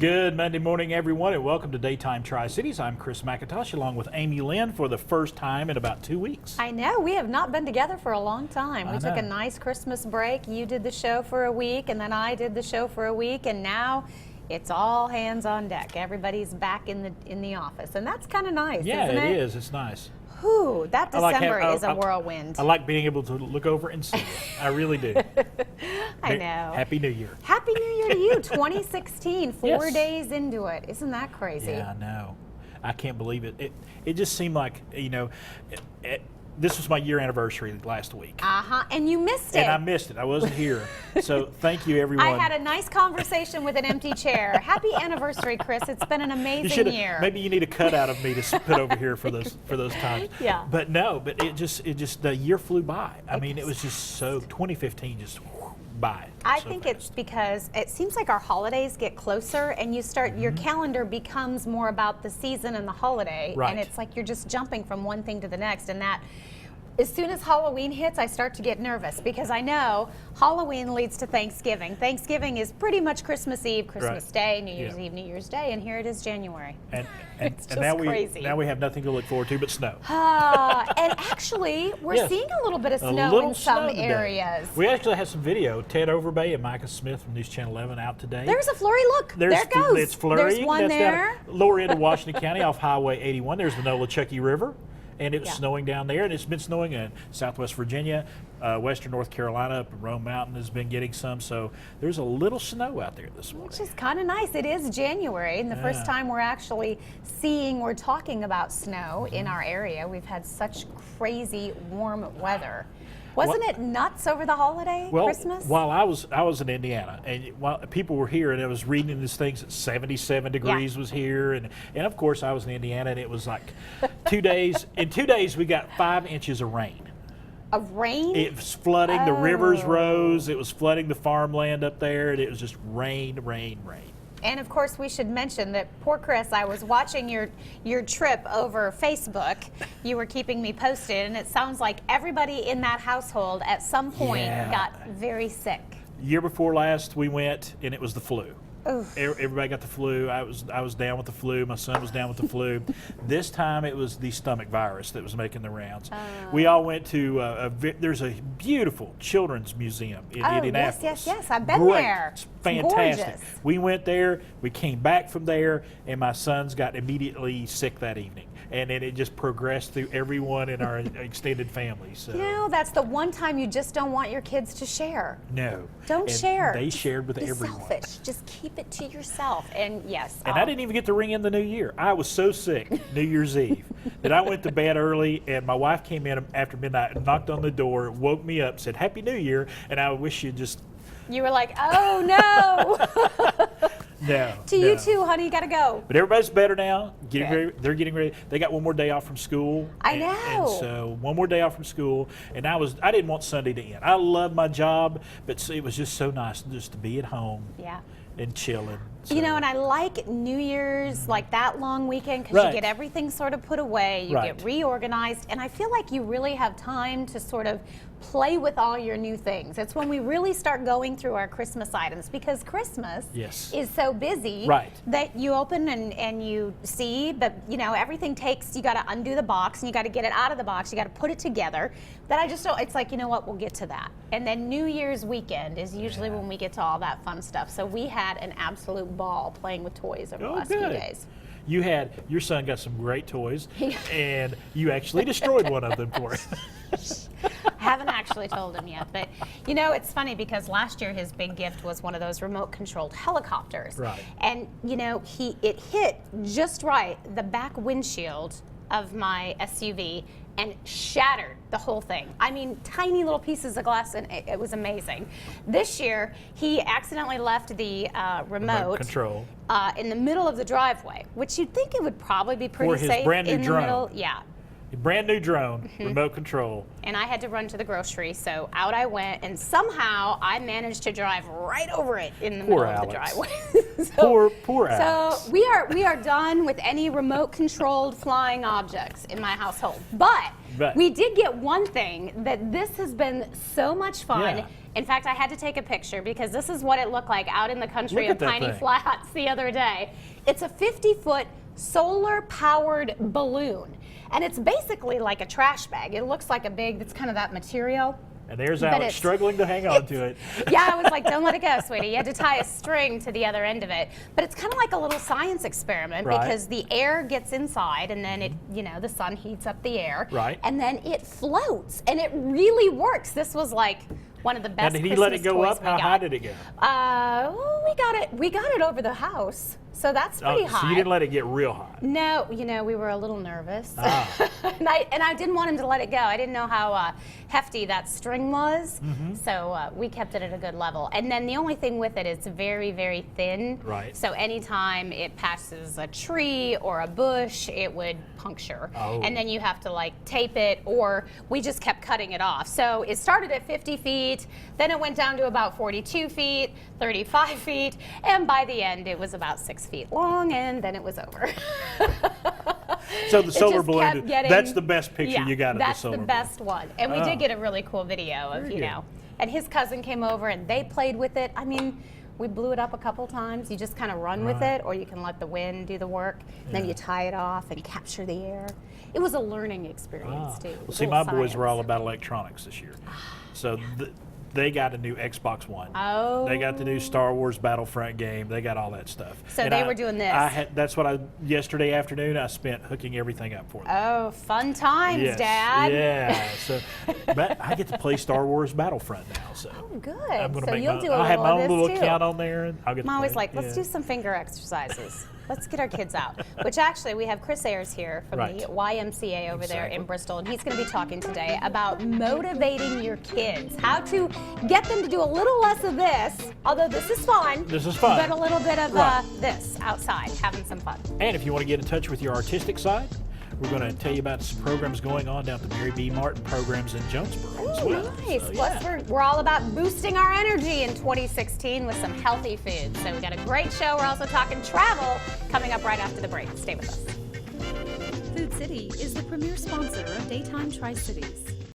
Good Monday morning, everyone, and welcome to Daytime Tri-Cities. I'm Chris McIntosh, along with Amy Lynn for the first time in about 2 weeks. I know, we have not been together for a long time. I We took a know. nice Christmas break. You did the show for a week, and then I did the show for a week, and now it's all hands on deck. Everybody's back in the office, and that's kind of nice, Yeah, isn't it? it is. It's nice. Whew, that I like December having- is a whirlwind. I like being able to look over and see it. I really do. I know. Happy New Year. Happy New Year to you, 2016, 4 Yes. days into it. Isn't that crazy? Yeah, I know. I can't believe it. It just seemed like, this was my year anniversary last week. Uh-huh, and you missed it. And I missed it. I wasn't here. So thank you, everyone. I had a nice conversation with an empty chair. Happy anniversary, Chris. It's been an You amazing should year. maybe you need a cutout of me to put over here for those times. Yeah. But no, it just the year flew by. I mean, it was just so 2015 just by. I so think fast. it's because it seems like our holidays get closer and you start, your calendar becomes more about the season and the holiday. Right. And it's like you're just jumping from one thing to the next. And that, as soon as Halloween hits, I start to get nervous because I know Halloween leads to Thanksgiving. Thanksgiving is pretty much Christmas Eve, Christmas Right. Day, New Year's Yeah. Eve, New Year's Day, and here it is January. And It's just now crazy. now we have nothing to look forward to but snow. And actually, we're Yes. seeing a little bit of A snow little in some snow today. areas. We actually had some video. Ted Overbay and Micah Smith from News Channel 11 out today. There's a flurry. Look, there it goes. It's flurrying. There's one That's there. down lower end of Washington County off Highway 81. There's the Nolichucky River. And it was Yeah. snowing down there, and it's been snowing in Southwest Virginia, Western North Carolina, up in Rome Mountain has been getting some. So there's a little snow out there this morning. Which is kind of nice. It is January, and the first Yeah. time we're actually seeing or talking about snow in our area. We've had such crazy warm weather. Wasn't it nuts over the holiday, Well, Christmas? while I was in Indiana, and while people were here, and I was reading these things at 77 degrees was here, and of course I was in Indiana, and it was like 2 days. In 2 days, we got 5 inches of rain. Of rain? It was flooding. The rivers Oh. rose. It was flooding the farmland up there, and it was just rain, rain, rain. And of course, we should mention that poor Chris, I was watching your trip over Facebook. You were keeping me posted, and it sounds like everybody in that household at some point Yeah. got very sick. Year before last, we went, and it was the flu. Oof. Everybody got the flu. I was down with the flu. My son was down with the flu. This time it was the stomach virus that was making the rounds. We all went to there's a beautiful children's museum in Oh, Indianapolis. yes. I've been Great. there. It's It's fantastic. gorgeous. We went there. We came back from there, and my sons got immediately sick that evening. And then it just progressed through everyone in our extended family. So You know, that's the one time you just don't want your kids to share. no, Don't And share. They shared with Be everyone. selfish. Just keep it to yourself. And yes. And I didn't even get to ring in the new year. I was so sick New Year's Eve that I went to bed early, and my wife came in after midnight and knocked on the door, woke me up, said Happy New Year, and I wish you just You were like, oh no. no. To you too, honey. Gotta go. But everybody's better now. Good. They're getting ready. They got one more day off from school. I And know. so one more day off from school, and I didn't want Sunday to end. I love my job, but it was just so nice just to be at home Yeah. and chilling. You know, So- and I like New Year's, like that long weekend, because Right. you get everything sort of put away, you Right. get reorganized, and I feel like you really have time to sort of play with all your new things. It's when we really start going through our Christmas items, because Christmas Yes. is so busy Right. that you open and you see, but you know, everything takes, you got to undo the box and you got to get it out of the box, you got to put it together. That I just don't, it's like, you know what, we'll get to that. And then New Year's weekend is usually when we get to all that fun stuff. So we had an absolute ball playing with toys over the last few good. days. Your son got some great toys, and you actually destroyed one of them for him. I haven't actually told him yet, but you know, it's funny because last year his big gift was one of those remote controlled helicopters. Right. And you know, it hit just right the back windshield of my SUV and shattered the whole thing. I mean, tiny little pieces of glass, and it was amazing. This year, he accidentally left the remote control. in the middle of the driveway, which you'd think it would probably be pretty For his safe brand new in the drone. middle. Yeah. Brand new drone, remote control. And I had to run to the grocery, so out I went, and somehow I managed to drive right over it in the Poor middle of the Alex. driveway. So- Poor Alex. So we are done with any remote controlled flying objects in my household. But bet. We did get one thing that this has been so much fun. Yeah. In fact, I had to take a picture because this is what it looked like out in the country Look of at that Piney thing. Flats the other day. It's a 50-foot solar-powered balloon. And it's basically like a trash bag. It looks like a big, it's kind of that material. And there's But Alex it's- struggling to hang on to it. Yeah, I was like, don't let it go, sweetie. You had to tie a string to the other end of it. But it's kind of like a little science experiment Right. because the air gets inside and then it, the sun heats up the air. Right. And then it floats and it really works. This was like one of the best And did he Christmas let it go toys up? we How got. high did it go? Well, we got it over the house. So that's pretty So high. you didn't let it get real high. No, we were a little nervous. Ah. and I didn't want him to let it go. I didn't know how hefty that string was. Mm-hmm. So we kept it at a good level. And then the only thing with it, it's very, very thin. Right. So anytime it passes a tree or a bush, it would puncture. Oh. And then you have to like tape it, or we just kept cutting it off. So it started at 50 feet, then it went down to about 42 feet, 35 feet, and by the end it was about 6 feet long, and then it was over. So the It solar just balloon, kept getting- that's the best picture Yeah, you got of the that's solar the balloon. best one. And we Oh. did get a really cool video of, Very good. and his cousin came over and they played with it. I mean, we blew it up a couple times. You just kind of run with Right. it, or you can let the wind do the work. And then Yeah. you tie it off and capture the air. It was a learning experience, Ah. too. Well, see, my Little boys were all science. about electronics this year. So they got a new Xbox One. Oh. They got the new Star Wars Battlefront game. They got all that stuff. So they were doing this. That's what yesterday afternoon I spent hooking everything up for them. Oh, fun times, Yes. Dad. Yeah. So but I get to play Star Wars Battlefront now. So Good. I'm gonna So make you'll my, do a I'll have little my of own this, little too. account on there, and I'll get. I'm to always play. like, let's Yeah. do some finger exercises. Let's get our kids out. Which actually, we have Chris Ayers here from Right. the YMCA over there in Exactly. Bristol, and he's going to be talking today about motivating your kids, how to get them to do a little less of this, although this is fun. This is fun. But a little bit of Right. this outside, having some fun. And if you want to get in touch with your artistic side, we're going to tell you about some programs going on down at the Mary B. Martin programs in Jonesboro as Ooh, well. nice. So, Plus, yeah. we're all about boosting our energy in 2016 with some healthy food. So we got a great show. We're also talking travel coming up right after the break. Stay with us. Food City is the premier sponsor of Daytime Tri-Cities.